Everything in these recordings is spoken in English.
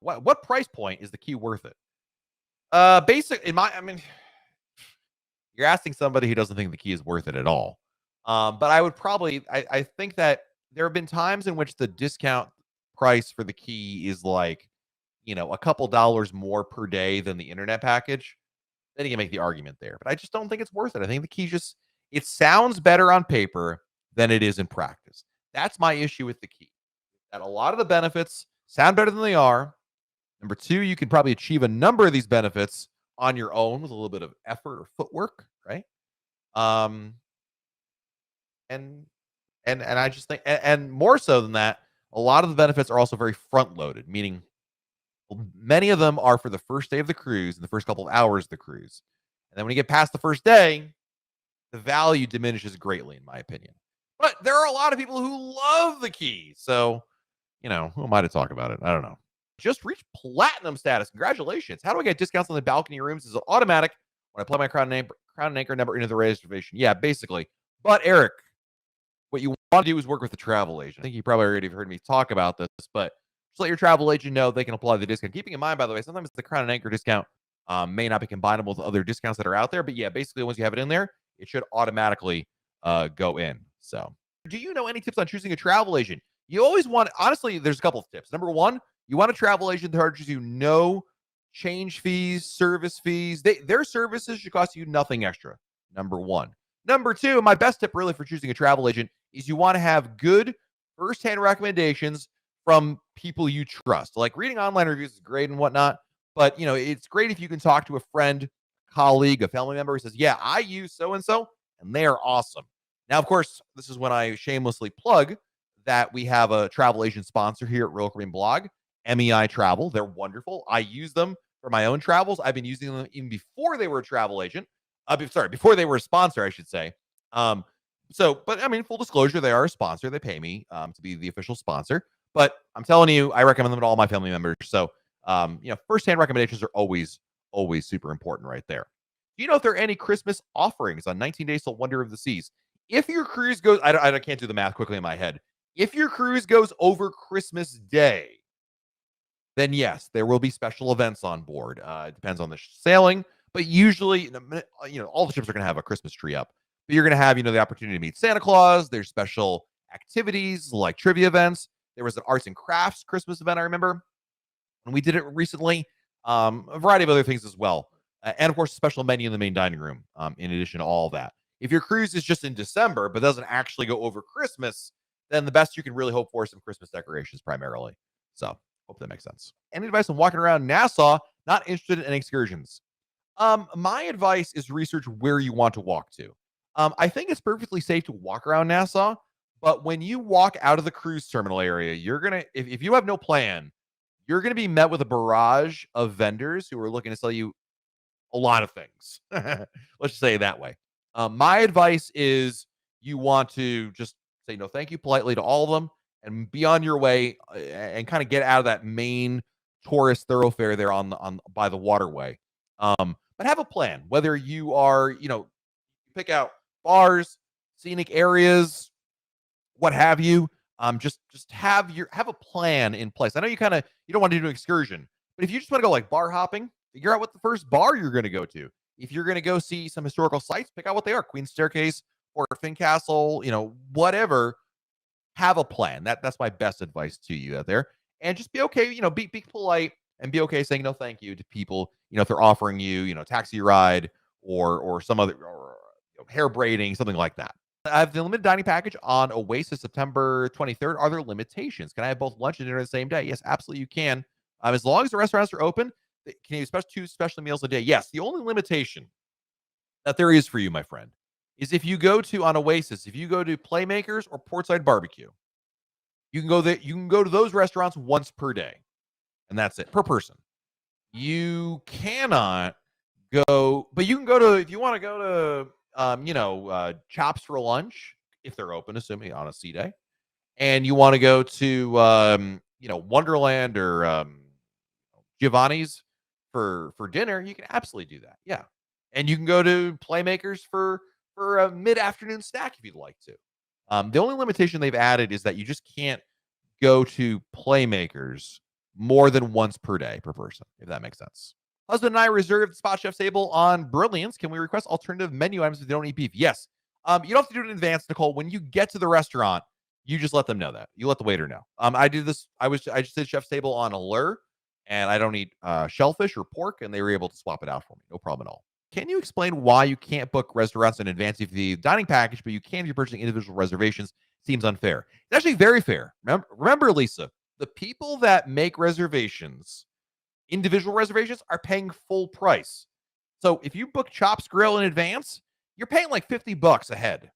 What price point is the key worth it? I mean, you're asking somebody who doesn't think the key is worth it at all. But I would probably, I think that there have been times in which the discount price for the key is like, a couple dollars more per day than the internet package. Then you can make the argument there. But I just don't think it's worth it. I think the key just, it sounds better on paper than it is in practice. That's my issue with the key. That a lot of the benefits sound better than they are. Number two, you can probably achieve a number of these benefits on your own with a little bit of effort or footwork, right? Um, and and I just think, and more so than that, a lot of the benefits are also very front loaded, meaning many of them are for the first day of the cruise and the first couple of hours of the cruise. And then when you get past the first day, the value diminishes greatly, in my opinion. But there are a lot of people who love the key. So, who am I to talk about it? I don't know. Just reached platinum status. Congratulations. How do I get discounts on the balcony rooms? Is it automatic when I play my Crown and Anchor number into the reservation? Yeah, basically. But Eric, what you want to do is work with the travel agent. I think you probably already heard me talk about this, but just let your travel agent know they can apply the discount. Keeping in mind, by the way, sometimes the Crown and Anchor discount may not be combinable with other discounts that are out there. But yeah, basically, once you have it in there, it should automatically go in. So, do you know any tips on choosing a travel agent? You always want, honestly, there's a couple of tips. Number one, you want a travel agent that charges you no change fees, service fees. Their services should cost you nothing extra. Number one. Number two, my best tip really for choosing a travel agent is you want to have good firsthand recommendations from people you trust. Like reading online reviews is great and whatnot, but it's great if you can talk to a friend, colleague, a family member who says, "Yeah, I use so and so, and they are awesome." Now, of course, this is when I shamelessly plug that we have a travel agent sponsor here at Royal Caribbean Blog, MEI Travel. They're wonderful. I use them for my own travels. I've been using them even before they were a travel agent. Before they were a sponsor, I should say. But I mean, full disclosure, they are a sponsor. They pay me to be the official sponsor. But I'm telling you, I recommend them to all my family members. So, firsthand recommendations are always super important right there. Do you know if there are any Christmas offerings on 19 Days to Wonder of the Seas? If your cruise goes, I can't do the math quickly in my head. If your cruise goes over Christmas Day, then yes, there will be special events on board. It depends on the sailing, but usually, all the ships are going to have a Christmas tree up. But you're going to have, the opportunity to meet Santa Claus. There's special activities like trivia events. There was an arts and crafts Christmas event, I remember, and we did it recently. A variety of other things as well. And of course, a special menu in the main dining room, in addition to all that. If your cruise is just in December, but doesn't actually go over Christmas, then the best you can really hope for is some Christmas decorations primarily. So, hope that makes sense. Any advice on walking around Nassau? Not interested in excursions. My advice is research where you want to walk to. I think it's perfectly safe to walk around Nassau, but when you walk out of the cruise terminal area, you're gonna, if you have no plan, you're gonna be met with a barrage of vendors who are looking to sell you a lot of things. Let's just say it that way. My advice is you want to just say no thank you politely to all of them and be on your way and kind of get out of that main tourist thoroughfare there on by the waterway. But have a plan, whether you are, pick out bars, scenic areas, what have you. Just have a plan in place. I know you don't want to do an excursion, but if you just want to go like bar hopping, figure out what the first bar you're going to go to. If you're going to go see some historical sites, pick out what they are: Queen's Staircase or Finn Castle, whatever. Have a plan. That's my best advice to you out there. And just be okay, be polite and be okay saying no thank you to people, if they're offering you, taxi ride or some other or hair braiding, something like that. I have the limited dining package on Oasis September 23rd. Are there limitations? Can I have both lunch and dinner the same day? Yes, absolutely you can. As long as the restaurants are open, can you have two special meals a day? Yes. The only limitation that there is for you, my friend, is if you go to on Oasis, if you go to Playmakers or Portside Barbecue, you can go there. You can go to those restaurants once per day, and that's it per person. You cannot go, but you can go to if you want to go to Chops for lunch if they're open, assuming on a sea day, and you want to go to Wonderland or Giovanni's for dinner, you can absolutely do that. Yeah, and you can go to Playmakers for a mid-afternoon snack if you'd like to. The only limitation they've added is that you just can't go to Playmakers more than once per day per person, if that makes sense. Husband and I reserved spot chef's table on Brilliance. Can we request alternative menu items if they don't eat beef? Yes. You don't have to do it in advance, Nicole. When you get to the restaurant, you just let them know that. You let the waiter know. I did this. I just did chef's table on Allure, and I don't eat shellfish or pork, and they were able to swap it out for me. No problem at all. Can you explain why you can't book restaurants in advance if the dining package, but you can if you're purchasing individual reservations? Seems unfair. It's actually very fair. Remember, Lisa, the people that make reservations, individual reservations, are paying full price. So if you book Chops Grill in advance, you're paying like $50 a head.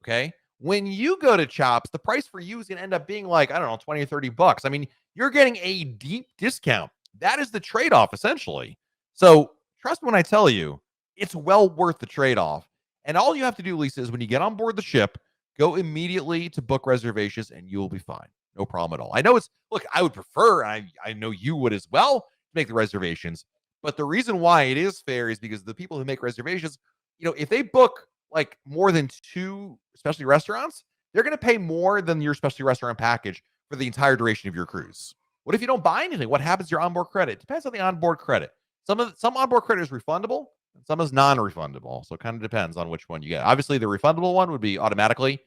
Okay. When you go to Chops, the price for you is going to end up being like, I don't know, 20 or $30. I mean, you're getting a deep discount. That is the trade off, essentially. So trust me when I tell you, it's well worth the trade off. And all you have to do, Lisa, is when you get on board the ship, go immediately to book reservations and you'll be fine. No problem at all. I know look, I would prefer, I know you would as well, to make the reservations. But the reason why it is fair is because the people who make reservations, if they book like more than 2 specialty restaurants, they're going to pay more than your specialty restaurant package for the entire duration of your cruise. What if you don't buy anything? What happens to your onboard credit? It depends on the onboard credit. Some onboard credit is refundable, and some is non-refundable. So it kind of depends on which one you get. Obviously, the refundable one would be automatically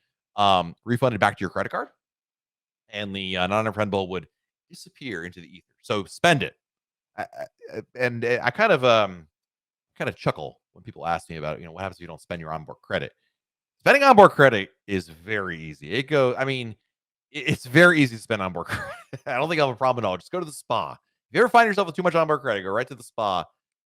refunded back to your credit card, and the non-refundable would disappear into the ether. So spend it. I kind of chuckle when people ask me about, what happens if you don't spend your onboard credit. Spending onboard credit is very easy. It's very easy to spend onboard credit. I don't think I'll have a problem at all. Just go to the spa. If you ever find yourself with too much onboard credit, go right to the spa.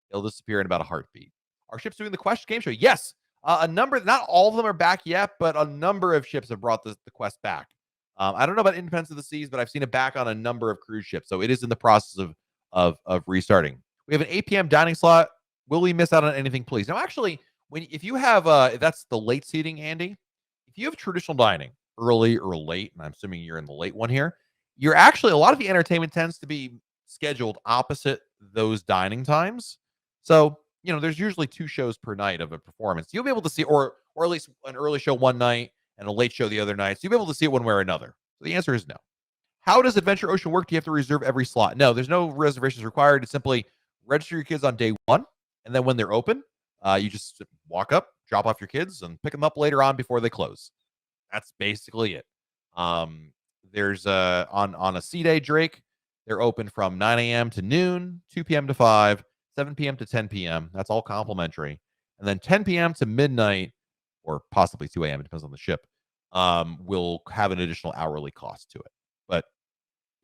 It'll disappear in about a heartbeat. Are ships doing the Quest game show? Yes. A number, not all of them are back yet, but a number of ships have brought the Quest back. I don't know about Independence of the Seas, but I've seen it back on a number of cruise ships. So it is in the process of restarting. We have an APM dining slot. Will we miss out on anything, please? Now, actually, if you have if that's the late seating, Andy, if you have traditional dining, early or late, and I'm assuming you're in the late one here, you're actually, a lot of the entertainment tends to be scheduled opposite those dining times. So, there's usually 2 shows per night of a performance. You'll be able to see, or at least an early show one night and a late show the other night. So you'll be able to see it one way or another. So the answer is no. How does Adventure Ocean work? Do you have to reserve every slot? No, there's no reservations required. It's simply register your kids on day 1. And then when they're open, you just walk up, drop off your kids, and pick them up later on before they close. That's basically it. There's on a sea day, Drake, they're open from 9 a.m. to noon, 2 p.m. to 5, 7 p.m. to 10 p.m. That's all complimentary. And then 10 p.m. to midnight, or possibly 2 a.m., it depends on the ship, will have an additional hourly cost to it. But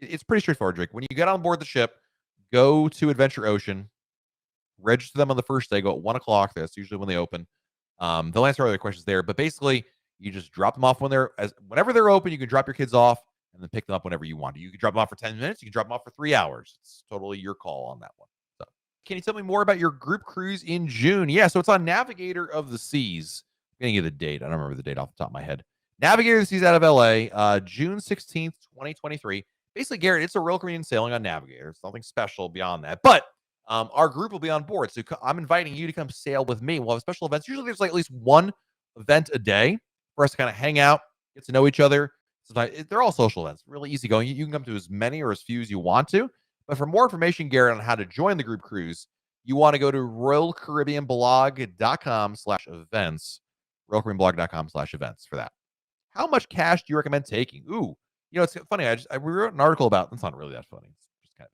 it's pretty straightforward, Drake. When you get on board the ship, go to Adventure Ocean, register them on the first day, go at 1 o'clock. That's usually when they open. They'll answer all your questions there. But basically, you just drop them off whenever they're open. You can drop your kids off and then pick them up whenever you want. You can drop them off for 10 minutes. You can drop them off for 3 hours. It's totally your call on that one. So, can you tell me more about your group cruise in June? Yeah, so it's on Navigator of the Seas. I'm going to give the date. I don't remember the date off the top of my head. Navigator of the Seas out of LA, June 16th, 2023. Basically, Garrett, it's a Royal Caribbean sailing on Navigator. It's nothing special beyond that. But our group will be on board. So I'm inviting you to come sail with me. We'll have special events. Usually there's like at least one event a day for us to kind of hang out, get to know each other. Sometimes they're all social events, really easy going. You can come to as many or as few as you want to. But for more information, Garrett, on how to join the group cruise, you want to go to RoyalCaribbeanBlog.com/events, RoyalCaribbeanBlog.com/events for that. How much cash do you recommend taking? Ooh, it's funny. I wrote an article about, it's not really that funny. It's just kind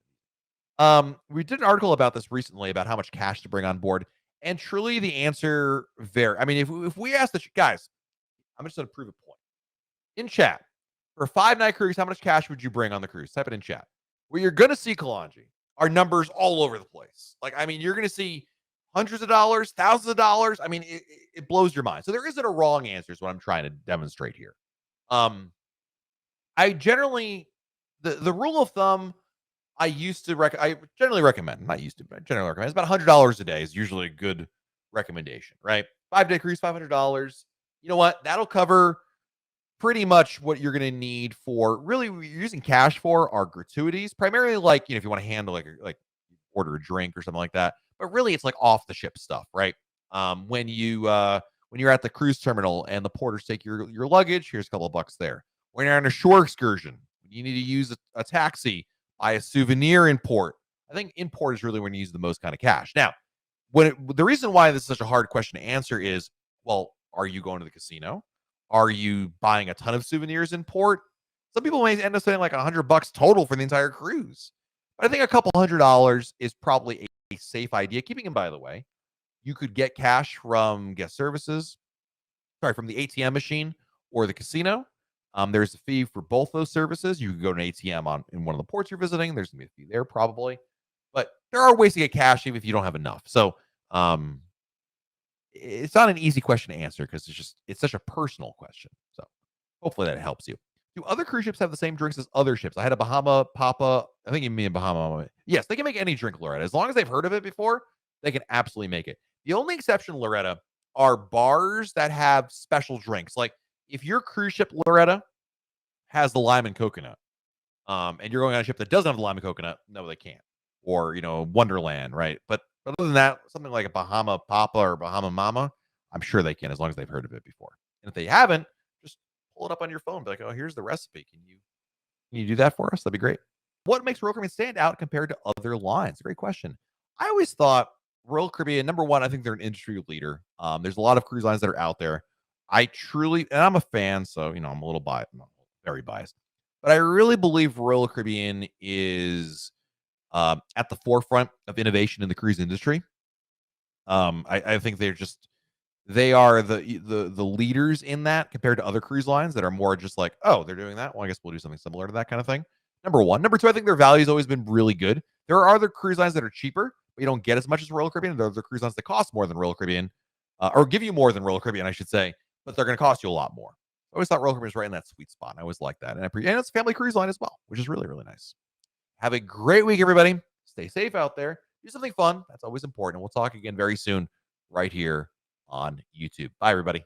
of, we did an article about this recently about how much cash to bring on board. And truly the answer if we ask the guys, I'm just going to prove a point in chat. For a 5-night cruise, how much cash would you bring on the cruise? Type it in chat. Where you're going to see, Kalanji, are numbers all over the place. You're going to see hundreds of dollars, thousands of dollars. It blows your mind. So there isn't a wrong answer is what I'm trying to demonstrate here. I generally, the rule of thumb, I generally recommend, not used to, but I generally recommend, it's about $100 a day is usually a good recommendation, right? 5-day cruise, $500. You know what? That'll cover pretty much what you're going to need for, really, what you're using cash for are gratuities, primarily if you want to handle like order a drink or something like that. But really, it's like off the ship stuff, right? When you're at the cruise terminal and the porters take your luggage, here's a couple of bucks there. When you're on a shore excursion, you need to use a taxi. buy a souvenir in port. I think in port is really when you use the most kind of cash. Now, the reason why this is such a hard question to answer is, well, are you going to the casino? Are you buying a ton of souvenirs in port? Some people may end up spending like $100 total for the entire cruise. But I think a couple $100 is probably a safe idea. Keeping in, by the way, you could get cash from guest services, from the ATM machine or the casino. There's a fee for both those services. You can go to an ATM in one of the ports you're visiting. There's gonna be a fee there probably, but there are ways to get cash even if you don't have enough. So um, it's not an easy question to answer because it's such a personal question. So hopefully that helps you. Do other cruise ships have the same drinks as other ships? I had a Bahama Papa. I think you mean Bahama. Yes, they can make any drink, Loretta. As long as they've heard of it before, they can absolutely make it. The only exception, Loretta, are bars that have special drinks. Like if your cruise ship, Loretta, has the lime and coconut, and you're going on a ship that doesn't have the lime and coconut, no, they can't. Or Wonderland, right? But other than that, something like a Bahama Papa or Bahama Mama, I'm sure they can as long as they've heard of it before. And if they haven't, just pull it up on your phone. Be like, oh, here's the recipe. Can you do that for us? That'd be great. What makes Royal Caribbean stand out compared to other lines? Great question. I always thought Royal Caribbean, number one, I think they're an industry leader. There's a lot of cruise lines that are out there. I truly, and I'm a fan, so I'm a little biased, I'm very biased, but I really believe Royal Caribbean is at the forefront of innovation in the cruise industry. I think they are the leaders in that compared to other cruise lines that are more just like, oh, they're doing that. Well, I guess we'll do something similar to that kind of thing. Number one. Number two, I think their value has always been really good. There are other cruise lines that are cheaper, but you don't get as much as Royal Caribbean. There are other cruise lines that cost more than Royal Caribbean, or give you more than Royal Caribbean, I should say, but they're going to cost you a lot more. I always thought Royal Caribbean was right in that sweet spot. And I always like that. And it's a family cruise line as well, which is really, really nice. Have a great week, everybody. Stay safe out there. Do something fun. That's always important. And we'll talk again very soon right here on YouTube. Bye, everybody.